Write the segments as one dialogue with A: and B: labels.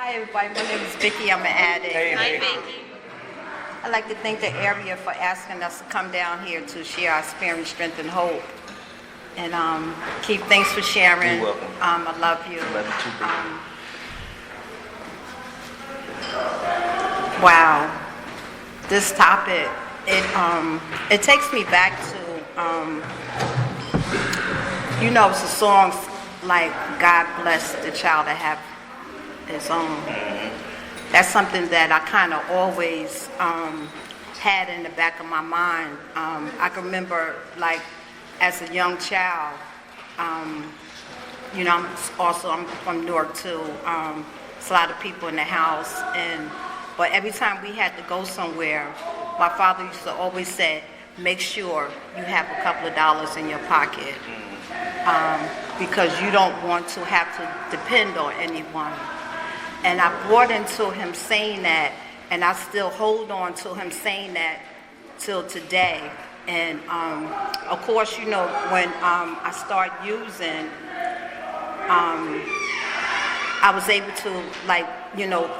A: Hi everybody, my name is Vicky. I'm an addict.
B: Hi, Vicky.
A: I'd like to thank the area for asking us to come down here to share our experience, strength, and hope. And Keith, thanks for sharing.
B: You're welcome.
A: I love you.
B: Love you too, Vicky.
A: Wow, this topic, it takes me back to, it's the songs like God bless the child that have his own. That's something that I kind of always had in the back of my mind. I can remember, like, as a young child, I'm from Newark too. It's a lot of people in the house, but every time we had to go somewhere, my father used to always say, make sure you have a couple of dollars in your pocket, because you don't want to have to depend on anyone. And I bought into him saying that, and I still hold on to him saying that till today. And of course, when I start using, I was able to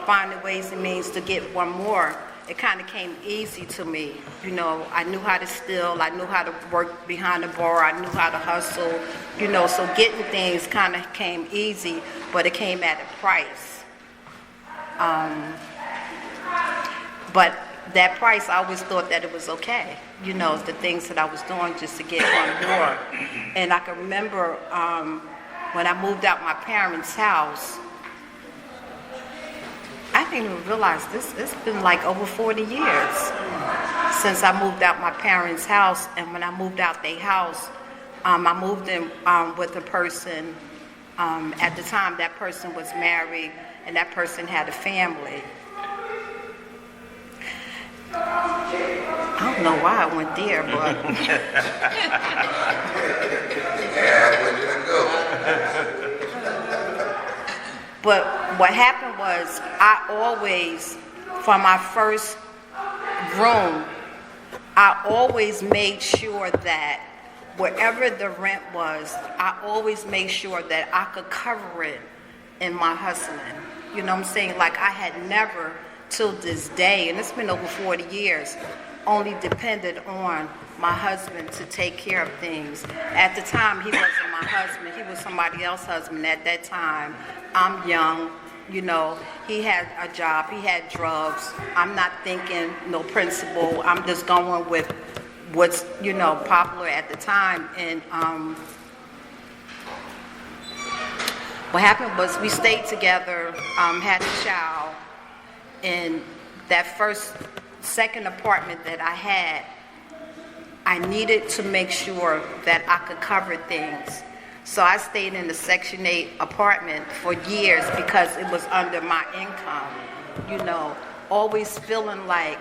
A: find the ways and means to get one more. It kind of came easy to me. I knew how to steal, I knew how to work behind the bar, I knew how to hustle, so getting things kind of came easy, but it came at a price. But that price, I always thought that it was okay, the things that I was doing just to get one more. And I can remember when I moved out my parents' house, I didn't even realize it's been like over 40 years since I moved out my parents' house. And when I moved out their house, I moved in with a person. At the time, that person was married, and that person had a family. I don't know why I went there, but but what happened was, I always, for my first room, I always made sure that wherever the rent was, I always made sure that I could cover it in my hustling. You know what I'm saying? Like, I had never, till this day, and it's been over 40 years, only depended on my husband to take care of things. At the time, he wasn't my husband. He was somebody else's husband at that time. I'm young, he had a job, he had drugs. I'm not thinking no principle. I'm just going with what's, popular at the time. And what happened was, we stayed together, had a child, and that second apartment that I had, I needed to make sure that I could cover things. So I stayed in the Section 8 apartment for years because it was under my income, always feeling like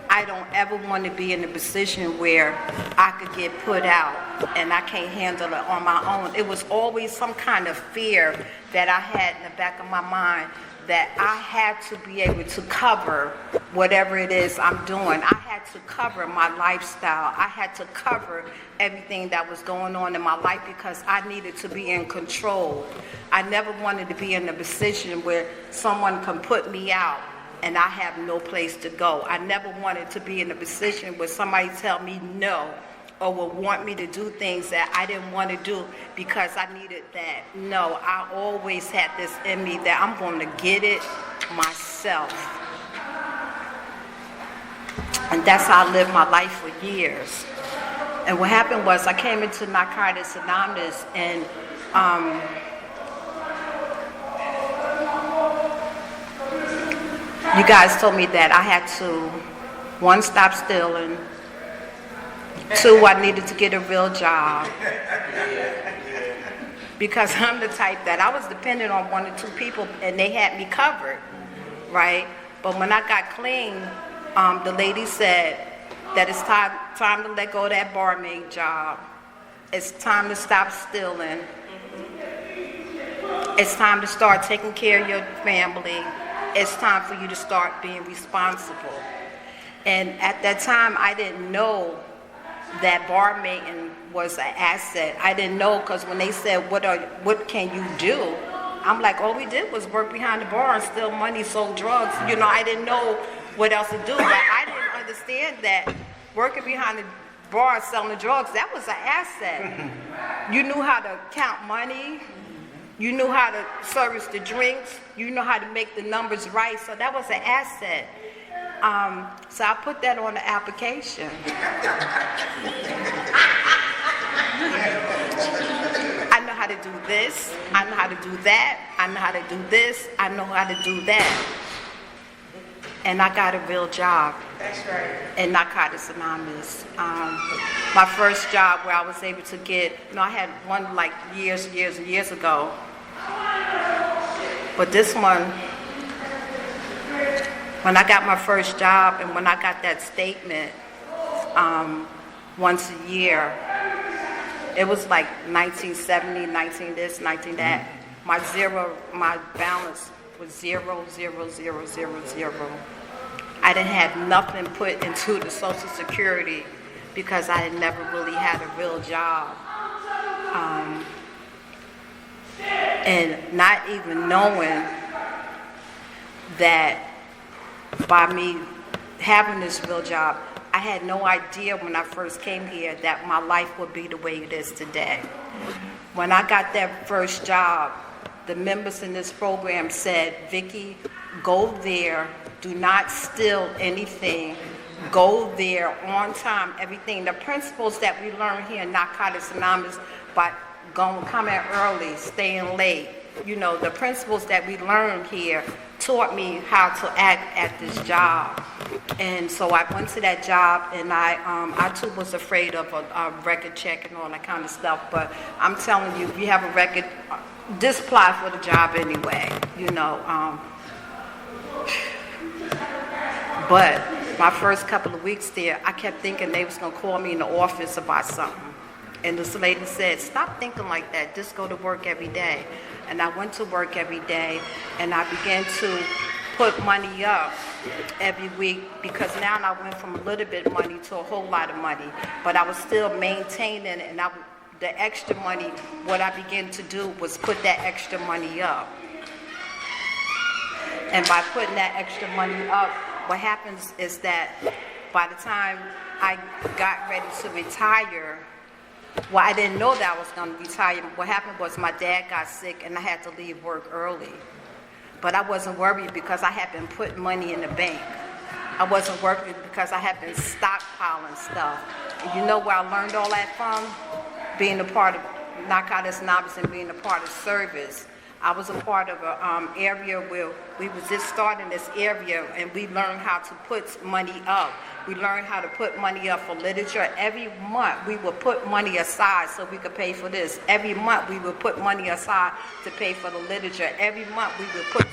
A: I don't ever want to be in a position where I could get put out and I can't handle it on my own. It was always some kind of fear that I had in the back of my mind, that I had to be able to cover whatever it is I'm doing. I had to cover my lifestyle. I had to cover everything that was going on in my life because I needed to be in control. I never wanted to be in a position where someone can put me out and I have no place to go. I never wanted to be in a position where somebody tell me no, or would want me to do things that I didn't want to do because I needed that. No, I always had this in me that I'm going to get it myself. And that's how I lived my life for years. And what happened was, I came into Narcotics Anonymous, and you guys told me that I had to, one, stop stealing, two, I needed to get a real job. Because I'm the type that I was dependent on one or two people and they had me covered, right? But when I got clean, the lady said that it's time to let go of that barmaid job. It's time to stop stealing. It's time to start taking care of your family. It's time for you to start being responsible. And at that time, I didn't know that barmaiding was an asset. I didn't know, because when they said, what can you do? I'm like, all we did was work behind the bar and steal money, sold drugs. You know, I didn't know what else to do, but I didn't understand that working behind the bar selling drugs, that was an asset. You knew how to count money. You knew how to service the drinks. You know how to make the numbers right. So that was an asset. So I put that on the application. I know how to do this. I know how to do that. I know how to do this. I know how to do that. And I got a real job.
B: That's right.
A: In Narcotics Anonymous. My first job where I was able to get, I had one like years ago. But this one, when I got my first job and when I got that statement once a year, it was like 1970, 19 this, 19 that. My balance was 0, 0, 0, 0, 0. I didn't have nothing put into the Social Security because I had never really had a real job. And not even knowing that by me having this real job, I had no idea when I first came here that my life would be the way it is today. When I got that first job, the members in this program said, Vicky, go there, do not steal anything, go there on time, everything. The principles that we learn here in Narcotics Anonymous by coming early, staying late, the principles that we learned here taught me how to act at this job. And so I went to that job, and I too was afraid of a record check and all that kind of stuff. But I'm telling you, if you have a record, just apply for the job anyway, But my first couple of weeks there, I kept thinking they was going to call me in the office about something. And this lady said, stop thinking like that, just go to work every day. And I went to work every day, and I began to put money up every week, because now I went from a little bit of money to a whole lot of money. But I was still maintaining, and the extra money, what I began to do was put that extra money up. And by putting that extra money up, what happens is that by the time I got ready to retire, well, I didn't know that I was going to retire. What happened was my dad got sick and I had to leave work early. But I wasn't worried because I had been putting money in the bank. I wasn't worried because I had been stockpiling stuff. And you know where I learned all that from? Being a part of Narcotics Anonymous and being a part of service. I was a part of an area where we was just starting this area, and we learned how to put money up. We learned how to put money up for literature. Every month we would put money aside so we could pay for this. Every month we would put money aside to pay for the literature. Every month we would put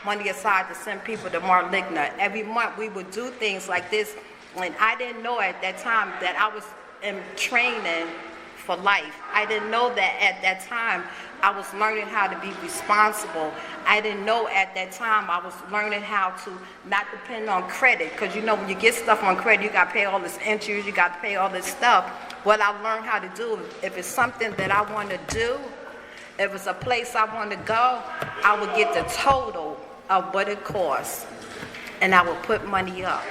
A: money aside to send people to Marligna. Every month we would do things like this. And I didn't know at that time that I was in training for life. I didn't know that at that time I was learning how to be responsible. I didn't know at that time I was learning how to not depend on credit, because when you get stuff on credit, you got to pay all this interest, you got to pay all this stuff. What I learned how to do, if it's something that I want to do, if it's a place I want to go, I would get the total of what it costs, and I would put money up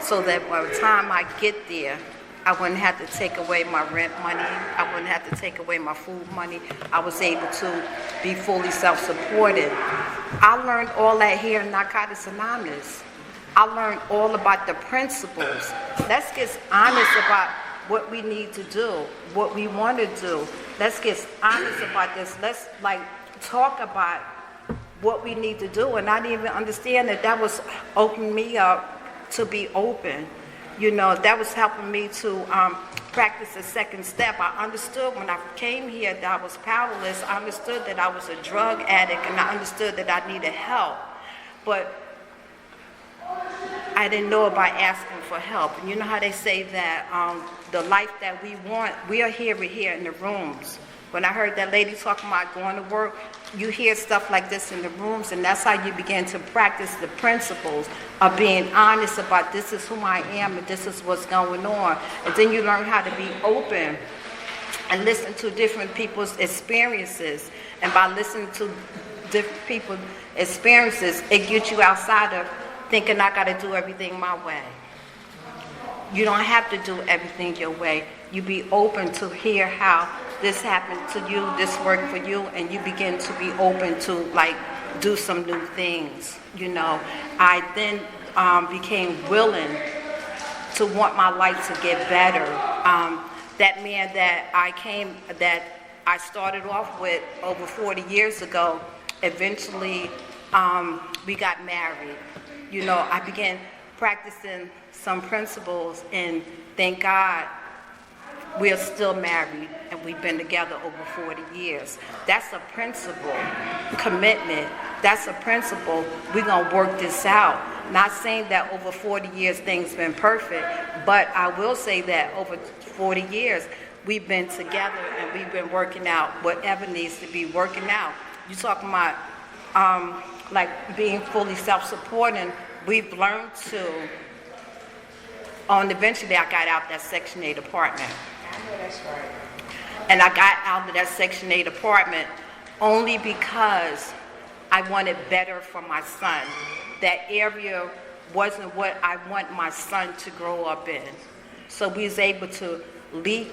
A: so that by the time I get there, I wouldn't have to take away my rent money. I wouldn't have to take away my food money. I was able to be fully self-supported. I learned all that here in Narcotics Anonymous. I learned all about the principles. Let's get honest about what we need to do, what we want to do. Let's get honest about this. Let's talk about what we need to do. And I didn't even understand that was opening me up to be open. That was helping me to practice the second step. I understood when I came here that I was powerless. I understood that I was a drug addict, and I understood that I needed help. But I didn't know about asking for help. And you know how they say that the life that we want, we're here in the rooms. When I heard that lady talking about going to work, you hear stuff like this in the rooms, and that's how you begin to practice the principles of being honest about this is who I am and this is what's going on. And then you learn how to be open and listen to different people's experiences. And by listening to different people's experiences, it gets you outside of thinking I got to do everything my way. You don't have to do everything your way. You be open to hear how this happened to you, this worked for you, and you begin to be open to like do some new things. You know, I then became willing to want my life to get better. That man that I started off with over 40 years ago, eventually we got married. You know, I began practicing some principles, and thank God we are still married and we've been together over 40 years. That's a principle, commitment. That's a principle. We're gonna work this out. Not saying that over 40 years things been perfect, but I will say that over 40 years we've been together and we've been working out whatever needs to be working out. You talking about like being fully self-supporting. We've learned to, eventually I got out that Section 8 apartment.
B: I know that's right.
A: And I got out of that Section 8 apartment only because I wanted better for my son. That area wasn't what I want my son to grow up in. So we was able to leap,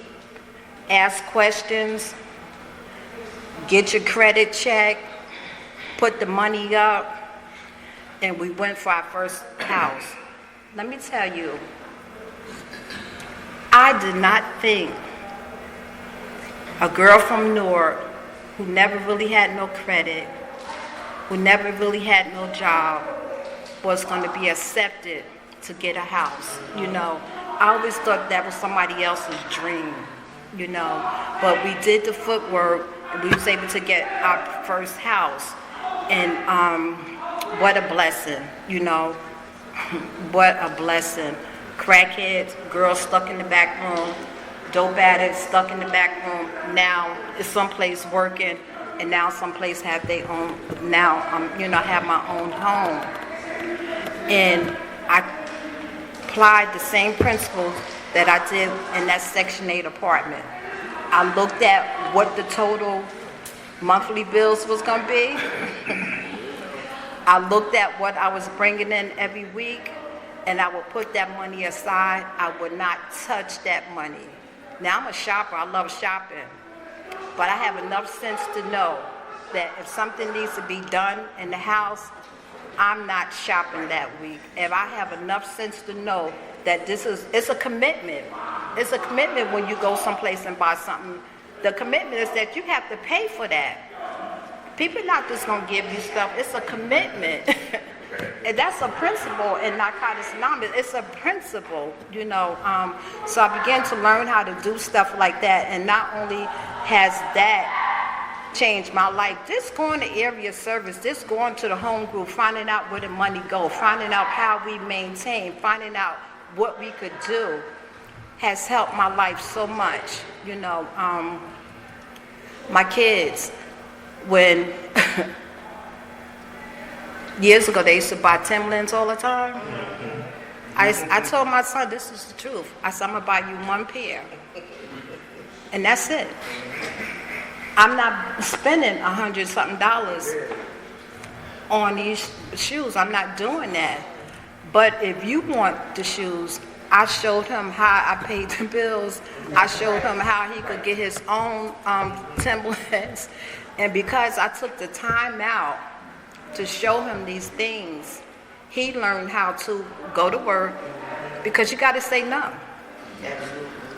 A: ask questions, get your credit check, put the money up, and we went for our first house. Let me tell you, I did not think a girl from Newark who never really had no credit, who never really had no job, was going to be accepted to get a house. You know, I always thought that was somebody else's dream, you know, but we did the footwork and we was able to get our first house. And what a blessing, you know, what a blessing. Crackheads, girls stuck in the back room, dope addicts stuck in the back room. Now it's someplace working, and now someplace have their own. Now have my own home, and I applied the same principles that I did in that Section 8 apartment. I looked at what the total monthly bills was going to be. I looked at what I was bringing in every week, and I would put that money aside. I would not touch that money. Now, I'm a shopper. I love shopping. But I have enough sense to know that if something needs to be done in the house, I'm not shopping that week. If I have enough sense to know that it's a commitment. It's a commitment when you go someplace and buy something. The commitment is that you have to pay for that. People not just gonna give you stuff. It's a commitment. And that's a principle in Narcotics Anonymous. It's a principle, you know. So I began to learn how to do stuff like that. And not only has that changed my life, just going to area service, just going to the home group, finding out where the money go, finding out how we maintain, finding out what we could do, has helped my life so much. You know, my kids, when years ago they used to buy Timberlands all the time. I told my son, this is the truth. I said, I'm gonna buy you one pair, and that's it. I'm not spending $100-something on these shoes. I'm not doing that. But if you want the shoes, I showed him how I paid the bills. I showed him how he could get his own Timberlands. And because I took the time out to show him these things, he learned how to go to work, because you got to say no.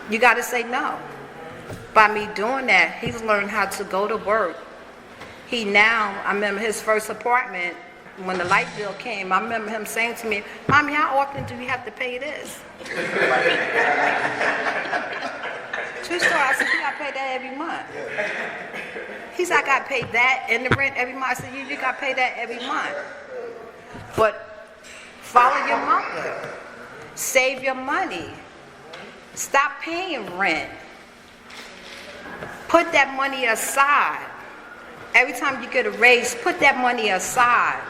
A: You got to say no. By me doing that, he's learned how to go to work. I remember his first apartment, when the light bill came, I remember him saying to me, Mommy, how often do we have to pay this? True story, I said, you got to pay that every month. He said, I got to pay that and the rent every month. I said, you got to pay that every month. But follow your mother. Save your money. Stop paying rent. Put that money aside. Every time you get a raise, put that money aside.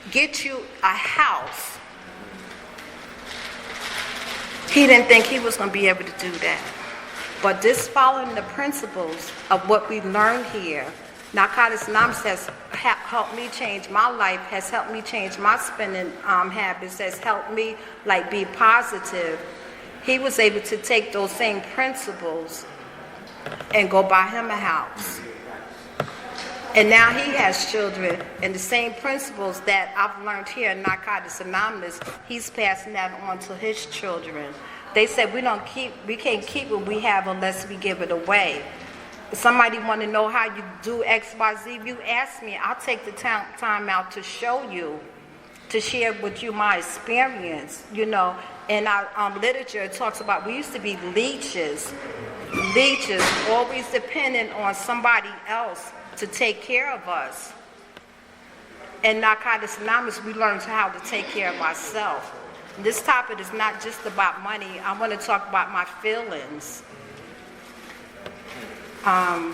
A: Get you a house. He didn't think he was going to be able to do that. But this following the principles of what we learned here Narcotics Anonymous has helped me change my life, has helped me change my spending habits, has helped me like be positive. He was able to take those same principles and go buy him a house. And now he has children, and the same principles that I've learned here in Narcotics Anonymous, he's passing that on to his children. They said we can't keep what we have unless we give it away. If somebody want to know how you do X, Y, Z, you ask me. I'll take the time out to show you, to share with you my experience. You know, in our literature, it talks about we used to be leeches, always dependent on somebody else to take care of us. In Narcotics Anonymous, we learned how to take care of ourselves. This topic is not just about money. I want to talk about my feelings. I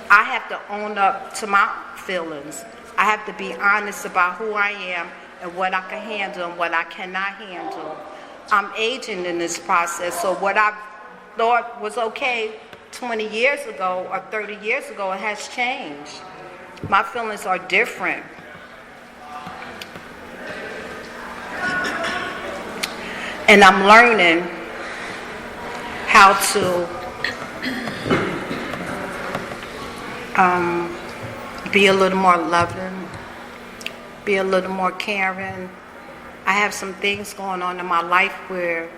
A: have to own up to my feelings. I have to be honest about who I am and what I can handle and what I cannot handle. I'm aging in this process, so what I thought was okay 20 years ago or 30 years ago, it has changed. My feelings are different. And I'm learning how to be a little more loving, be a little more caring. I have some things going on in my life where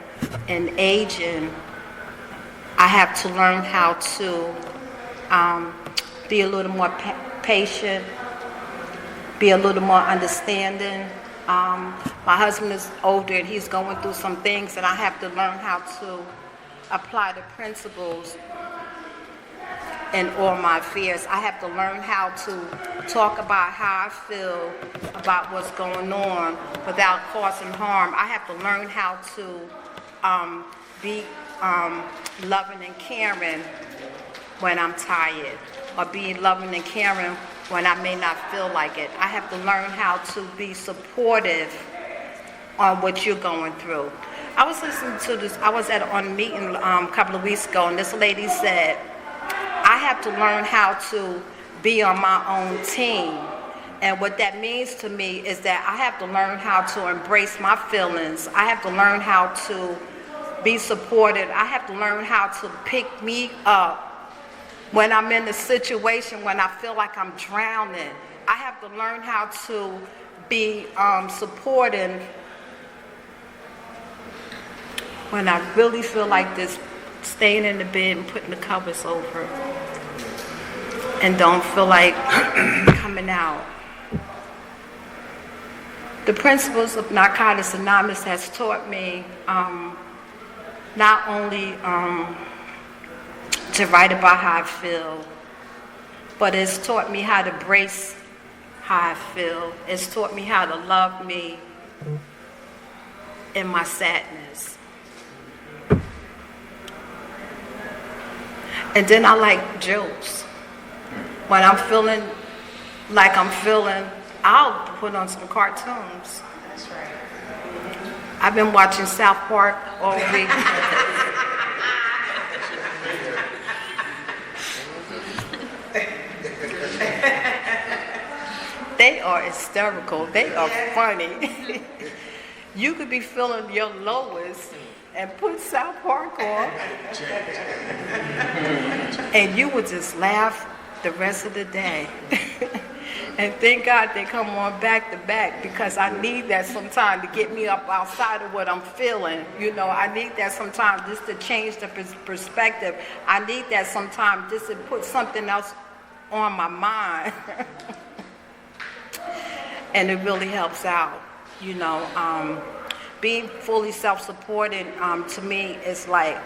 A: in aging, I have to learn how to be a little more patient, be a little more understanding. My husband is older and he's going through some things, and I have to learn how to apply the principles in all my affairs. I have to learn how to talk about how I feel about what's going on without causing harm. I have to learn how to be loving and caring when I'm tired, or be loving and caring when I may not feel like it. I have to learn how to be supportive on what you're going through. I was listening to this, I was on a meeting a couple of weeks ago, and this lady said, I have to learn how to be on my own team. And what that means to me is that I have to learn how to embrace my feelings. I have to learn how to be supported. I have to learn how to pick me up when I'm in a situation when I feel like I'm drowning. I have to learn how to be supporting when I really feel like this, staying in the bed and putting the covers over and don't feel like coming out. The principles of Narcotics Anonymous has taught me not only to write about how I feel, but it's taught me how to brace how I feel. It's taught me how to love me in my sadness. And then I like jokes. When I'm feeling like I'm feeling, I'll put on some cartoons.
B: That's right.
A: I've been watching South Park all week. They are hysterical. They are funny. You could be feeling your lowest and put South Park on, and you would just laugh the rest of the day. And thank God they come on back to back, because I need that sometimes to get me up outside of what I'm feeling. You know, I need that sometimes just to change the perspective. I need that sometimes just to put something else on my mind. And it really helps out, you know. Being fully self-supporting to me is like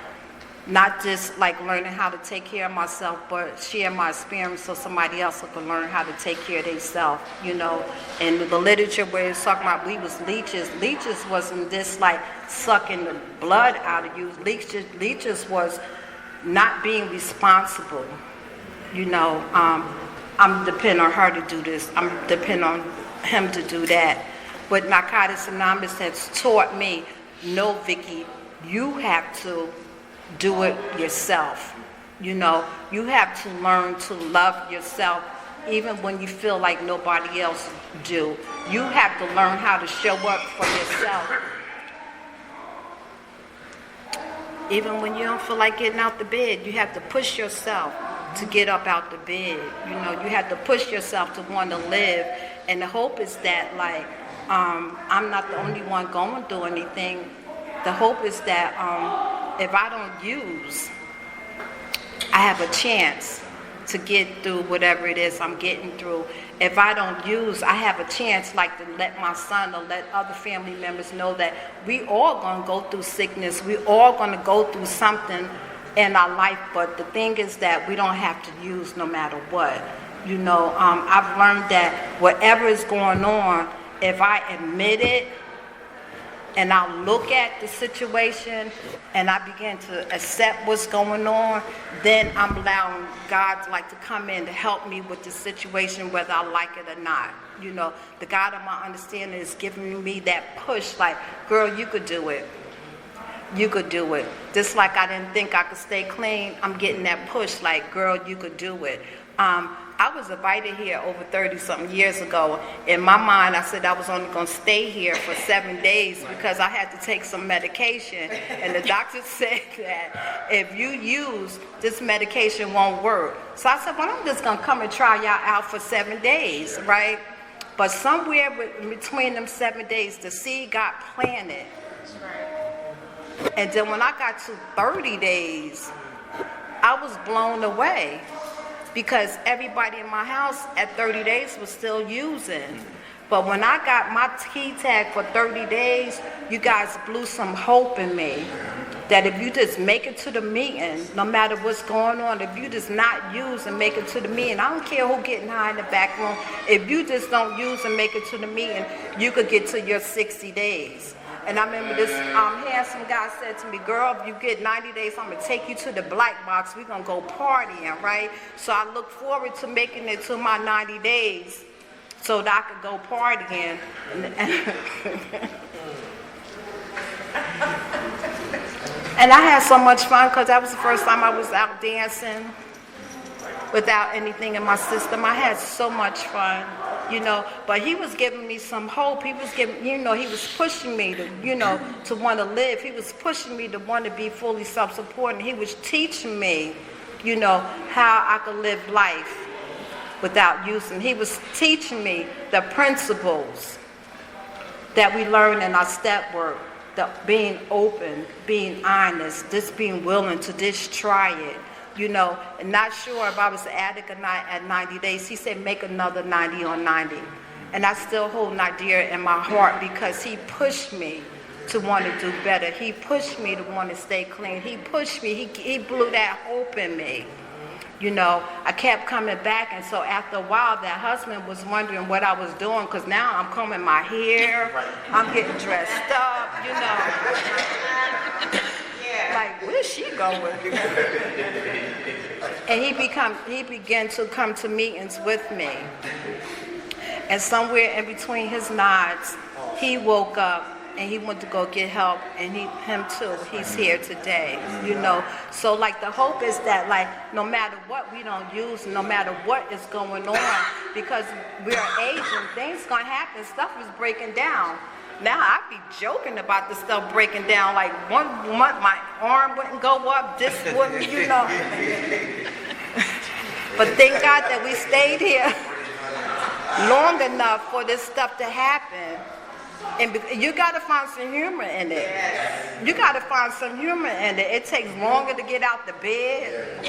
A: not just like learning how to take care of myself, but share my experience so somebody else can learn how to take care of themselves, you know. And the literature where it's talking about we was leeches. Leeches wasn't just like sucking the blood out of you. Leeches was not being responsible, you know. I'm depending on her to do this. I'm depending on him to do that. But Narcotics Anonymous has taught me, no, Vicky, you have to do it yourself. You know, you have to learn to love yourself even when you feel like nobody else do. You have to learn how to show up for yourself. Even when you don't feel like getting out the bed, you have to push yourself to get up out the bed. You know, you have to push yourself to want to live. And the hope is that, like, I'm not the only one going through anything. The hope is that if I don't use, I have a chance to get through whatever it is I'm getting through. If I don't use, I have a chance, like, to let my son or let other family members know that we all gonna go through sickness. We all gonna go through something in our life. But the thing is that we don't have to use no matter what. You know, I've learned that whatever is going on, if I admit it, and I look at the situation and I begin to accept what's going on, then I'm allowing God to come in to help me with the situation, whether I like it or not. You know, the God of my understanding is giving me that push, like, girl, you could do it. You could do it. Just like I didn't think I could stay clean, I'm getting that push, like, girl, you could do it. I was invited here over 30-something years ago. In my mind, I said I was only going to stay here for 7 days because I had to take some medication. And the doctor said that if you use, this medication won't work. So I said, well, I'm just going to come and try y'all out for 7 days, right? But somewhere between them 7 days, the seed got planted. And then when I got to 30 days, I was blown away. Because everybody in my house at 30 days was still using. But when I got my key tag for 30 days, you guys blew some hope in me. That if you just make it to the meeting, no matter what's going on, if you just not use and make it to the meeting, I don't care who getting high in the back room, if you just don't use and make it to the meeting, you could get to your 60 days. And I remember this handsome guy said to me, girl, if you get 90 days, I'm going to take you to the black box. We're going to go partying, right? So I look forward to making it to my 90 days so that I could go partying. And I had so much fun because that was the first time I was out dancing without anything in my system. I had so much fun. You know, but he was giving me some hope. He was giving, you know, he was pushing me to, you know, to want to live. He was pushing me to want to be fully self-supporting. He was teaching me, you know, how I could live life without using. He was teaching me the principles that we learn in our step work, the being open, being honest, just being willing to just try it. You know, and not sure if I was an addict or not at 90 days. He said, make another 90 on 90. And I still hold Nadir in my heart because he pushed me to want to do better. He pushed me to want to stay clean. He pushed me. He blew that hope in me. You know, I kept coming back. And so after a while, that husband was wondering what I was doing because now I'm combing my hair. I'm getting dressed up, you know. Like, where's she going? And he began to come to meetings with me. And somewhere in between his nods, he woke up and he went to go get help, and him too, he's here today, you know. So like the hope is that, like, no matter what we don't use, no matter what is going on, because we're aging, things gonna happen, stuff is breaking down. Now I be joking about the stuff breaking down. Like 1 month my arm wouldn't go up, this wouldn't, you know. But thank God that we stayed here long enough for this stuff to happen. And you got to find some humor in it. You got to find some humor in it. It takes longer to get out the bed.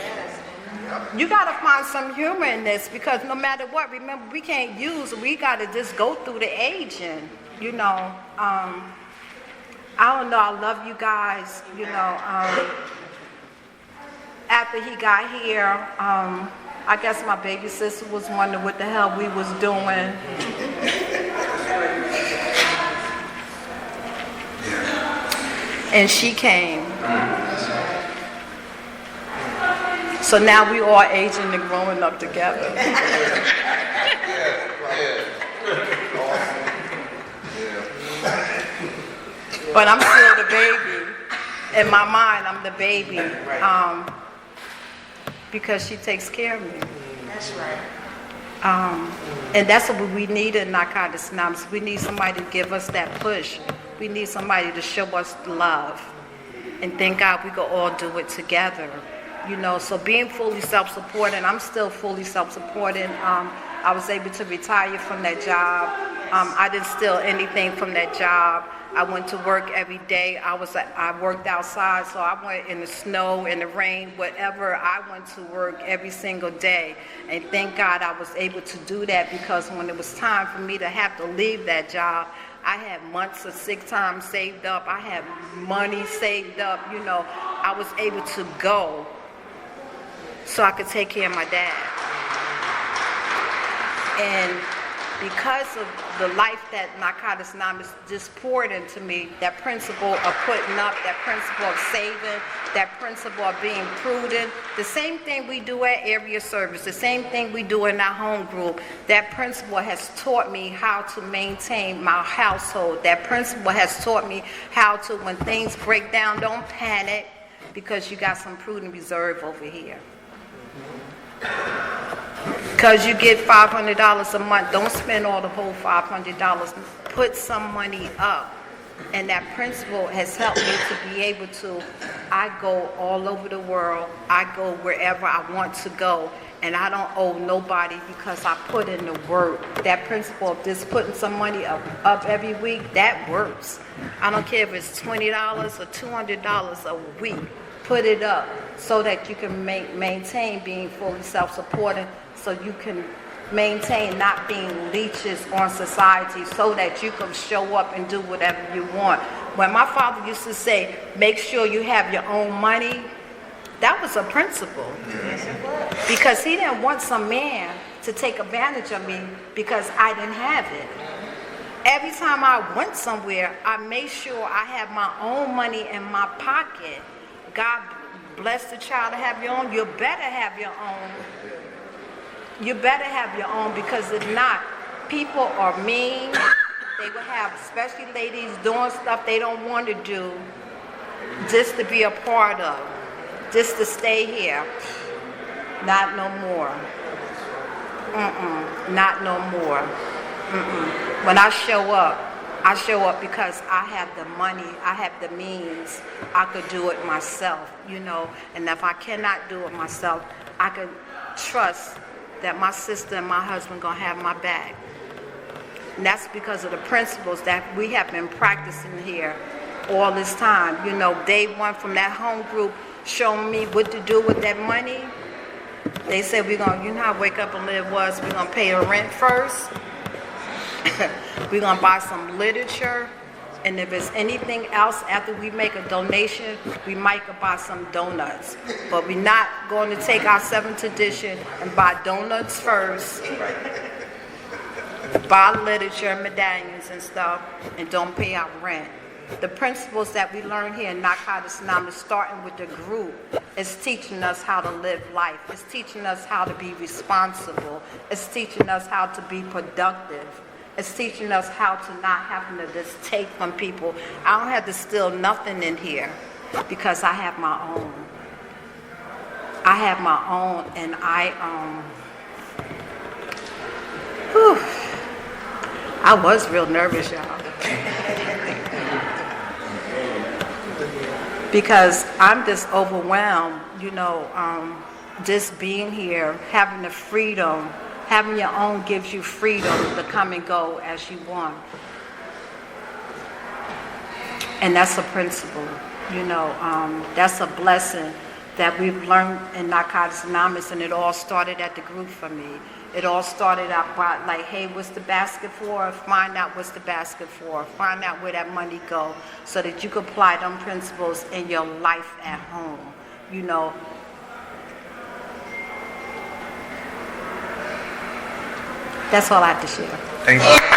A: You got to find some humor in this because no matter what, remember, we can't use, we got to just go through the aging. You know, I don't know, I love you guys, you know. After he got here, I guess my baby sister was wondering what the hell we was doing. And she came. So now we all aging and growing up together. But I'm still the baby. In my mind, I'm the baby. because she takes care of me.
B: That's right.
A: And that's what we need in Narcotics Anonymous. We need somebody to give us that push. We need somebody to show us love. And thank God we can all do it together. You know, so being fully self-supporting, I'm still fully self-supporting. I was able to retire from that job. I didn't steal anything from that job. I went to work every day. I worked outside, so I went in the snow, in the rain, whatever. I went to work every single day. And thank God I was able to do that, because when it was time for me to have to leave that job, I had months of sick time saved up. I had money saved up. You know, I was able to go so I could take care of my dad. And because of the life that Narcotics Anonymous just poured into me, that principle of putting up, that principle of saving, that principle of being prudent, the same thing we do at area service, the same thing we do in our home group, that principle has taught me how to maintain my household. That principle has taught me how to, when things break down, don't panic, because you got some prudent reserve over here. Because you get $500 a month, don't spend all the whole $500. Put some money up. And that principle has helped me to be able to, I go all over the world. I go wherever I want to go. And I don't owe nobody because I put in the work. That principle of just putting some money up every week, that works. I don't care if it's $20 or $200 a week. Put it up so that you can maintain being fully self-supporting, so you can maintain not being leeches on society, so that you can show up and do whatever you want. When my father used to say, make sure you have your own money, that was a principle.
B: Yes, it was.
A: Because he didn't want some man to take advantage of me because I didn't have it. Every time I went somewhere, I made sure I had my own money in my pocket. God bless the child to have your own. You better have your own. You better have your own, because if not, people are mean. They will have, especially ladies, doing stuff they don't want to do just to be a part of, just to stay here. Not no more. Not no more. When I show up because I have the money, I have the means, I could do it myself, you know. And if I cannot do it myself, I can trust that my sister and my husband gonna have my back. And that's because of the principles that we have been practicing here all this time. You know, day one from that home group showing me what to do with that money. They said we're gonna, you know how Wake Up and Live was, we're gonna pay a rent first. We're going to buy some literature, and if there's anything else after we make a donation, we might buy some donuts. But we're not going to take our 7th edition and buy donuts first, buy literature, medallions and stuff, and don't pay our rent. The principles that we learn here in Narcotics Anonymous, starting with the group, is teaching us how to live life. It's teaching us how to be responsible. It's teaching us how to be productive. It's teaching us how to not having to just take from people. I don't have to steal nothing in here because I have my own. I have my own, and I was real nervous, y'all. Because I'm just overwhelmed, you know, just being here, having the freedom. Having your own gives you freedom to come and go as you want. And that's a principle, you know, that's a blessing that we've learned in Narcotics Anonymous, and it all started at the group for me. It all started out by like, hey, what's the basket for? Find out what's the basket for. Find out where that money go, so that you can apply them principles in your life at home, you know. That's all I have to share.
C: Thank you.